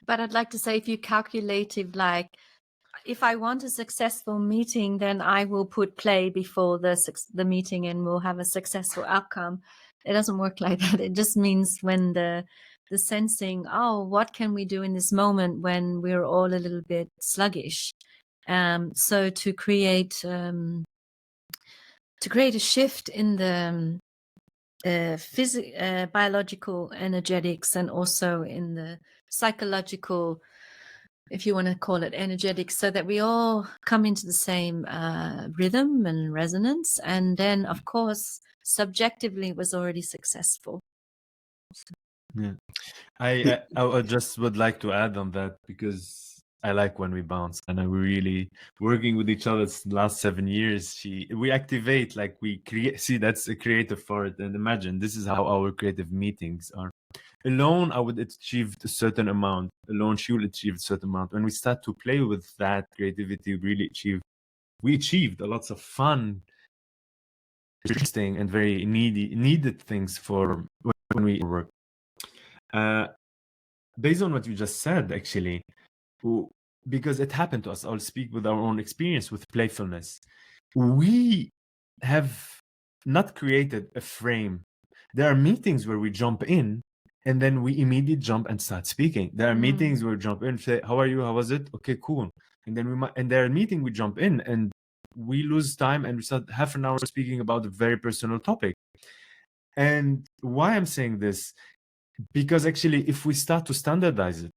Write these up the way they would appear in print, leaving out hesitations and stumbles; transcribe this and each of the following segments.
But I'd like to say, if you calculative, like if I want a successful meeting, then I will put play before the meeting and we'll have a successful outcome. It doesn't work like that. It just means when the sensing, oh, what can we do in this moment when we're all a little bit sluggish? So to create a shift in the biological energetics and also in the psychological, if you want to call it energetics, so that we all come into the same rhythm and resonance. And then, of course, subjectively, it was already successful. Yeah, I just would like to add on that, because I like when we bounce, and we're really working with each other the last 7 years. We activate, like we create. See, that's a creative part. And imagine this is how our creative meetings are. Alone, I would achieve a certain amount. Alone, she will achieve a certain amount. When we start to play with that creativity, we achieved a lots of fun, interesting, and very needed things for when we work. Based on what you just said, actually, because it happened to us, I'll speak with our own experience with playfulness. We have not created a frame. There are meetings where we jump in and then we immediately jump and start speaking. There are meetings where we jump in, say, how are you? How was it? Okay, cool. And then there are meetings we jump in and we lose time and we start half an hour speaking about a very personal topic. And why I'm saying this, because actually, if we start to standardize it,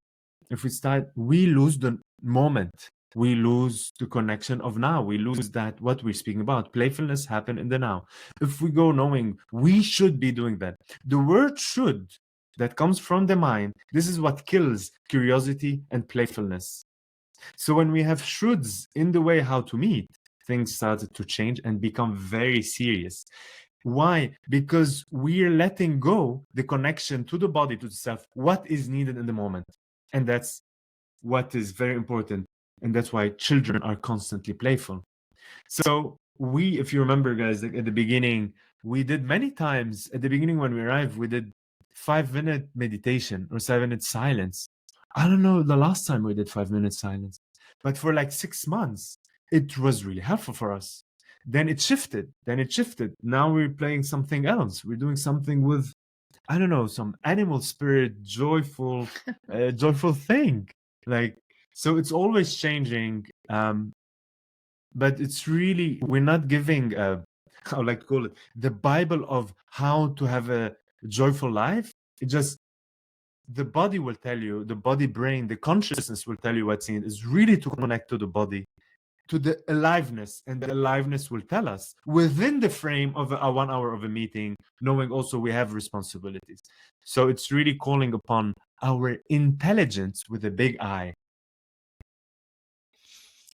we lose the moment. We lose the connection of now. We lose that what we're speaking about. Playfulness happen in the now. If we go knowing we should be doing that, the word should that comes from the mind, this is what kills curiosity and playfulness. So when we have shoulds in the way how to meet, things started to change and become very serious. Why? Because we're letting go the connection to the body, to the self, what is needed in the moment. And that's what is very important. And that's why children are constantly playful. So if you remember, guys, like at the beginning, we did many times at the beginning when we arrived, we did 5-minute meditation or 7-minute silence. I don't know the last time we did 5-minute silence, but for like 6 months, it was really helpful for us. Then it shifted. Now we're playing something else. We're doing something with, I don't know, some animal spirit, joyful thing. Like, so it's always changing. But it's really, we're not giving, I would like to call it the Bible of how to have a joyful life. It just, the body will tell you, the body, brain, the consciousness will tell you what's in. Is really to connect to the body, to the aliveness, and the aliveness will tell us within the frame of a 1 hour of a meeting, knowing also we have responsibilities. So it's really calling upon our intelligence with a big I.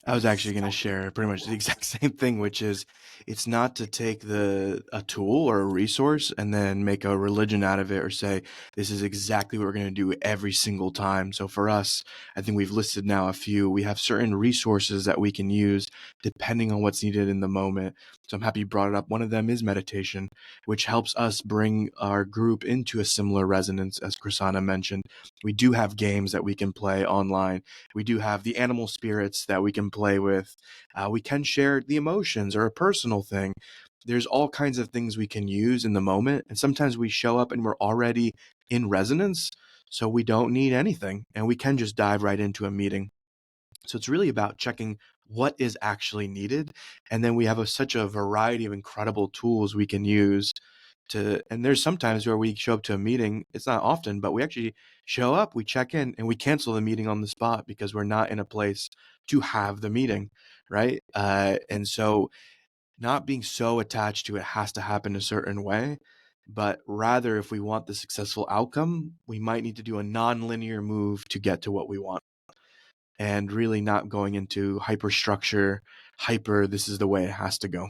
I was actually going to share pretty much the exact same thing, which is it's not to take a tool or a resource and then make a religion out of it or say, this is exactly what we're going to do every single time. So for us, I think we've listed now a few. We have certain resources that we can use depending on what's needed in the moment. So I'm happy you brought it up. One of them is meditation, which helps us bring our group into a similar resonance, as Krisana mentioned. We do have games that we can play online. We do have the animal spirits that we can play with. We can share the emotions or a personal thing. There's all kinds of things we can use in the moment. And sometimes we show up and we're already in resonance, so we don't need anything and we can just dive right into a meeting. So it's really about checking what is actually needed. And then we have such a variety of incredible tools we can use and there's sometimes where we show up to a meeting, it's not often, but we actually show up, we check in, and we cancel the meeting on the spot because we're not in a place to have the meeting, right? And so not being so attached to it has to happen a certain way, but rather if we want the successful outcome, we might need to do a non-linear move to get to what we want. And really not going into hyperstructure, this is the way it has to go.